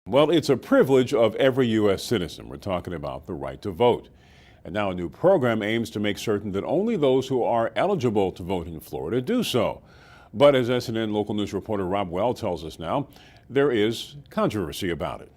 Well, it's a privilege of every U.S. citizen. We're talking about the right to vote. And now a new program aims to make certain that only those who are eligible to vote in Florida do so. But as SNN local news reporter Rob Wells tells us now, there is controversy about it.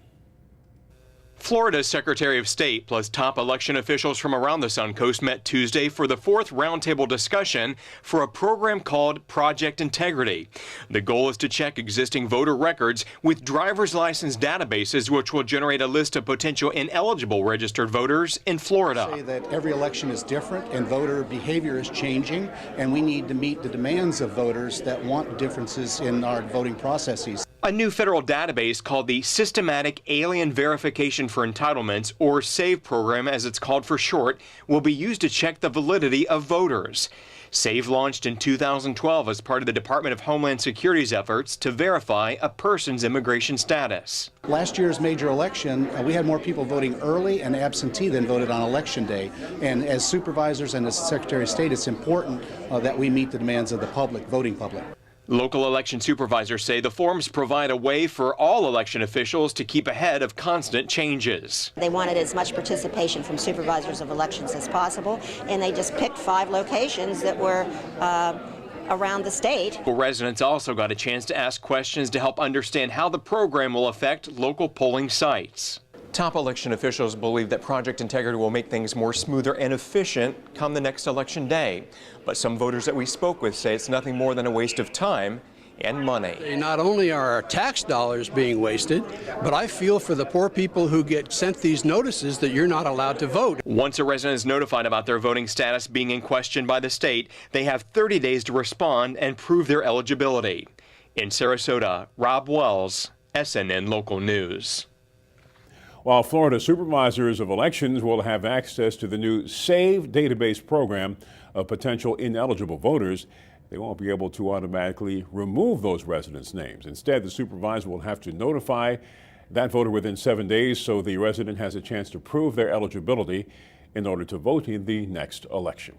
Florida's Secretary of State plus top election officials from around the Suncoast met Tuesday for the fourth roundtable discussion for a program called Project Integrity. The goal is to check existing voter records with driver's license databases, which will generate a list of potential ineligible registered voters in Florida. Say that every election is different and voter behavior is changing, and we need to meet the demands of voters that want differences in our voting processes. A new federal database called the Systematic Alien Verification for Entitlements, or SAVE program as it's called for short, will be used to check the validity of voters. SAVE launched in 2012 as part of the Department of Homeland Security's efforts to verify a person's immigration status. Last year's major election, we had more people voting early and absentee than voted on election day. And as supervisors and as Secretary of State, it's important that we meet the demands of the public, voting public. Local election supervisors say the forms provide a way for all election officials to keep ahead of constant changes. They wanted as much participation from supervisors of elections as possible, and they just picked 5 locations that were around the state. Residents also got a chance to ask questions to help understand how the program will affect local polling sites. Top election officials believe that Project Integrity will make things more smoother and efficient come the next election day. But some voters that we spoke with say it's nothing more than a waste of time and money. Not only are our tax dollars being wasted, but I feel for the poor people who get sent these notices that you're not allowed to vote. Once a resident is notified about their voting status being in question by the state, they have 30 days to respond and prove their eligibility. In Sarasota, Rob Wells, SNN Local News. While Florida supervisors of elections will have access to the new SAVE database program of potential ineligible voters, they won't be able to automatically remove those residents' names. Instead, the supervisor will have to notify that voter within 7 days so the resident has a chance to prove their eligibility in order to vote in the next election.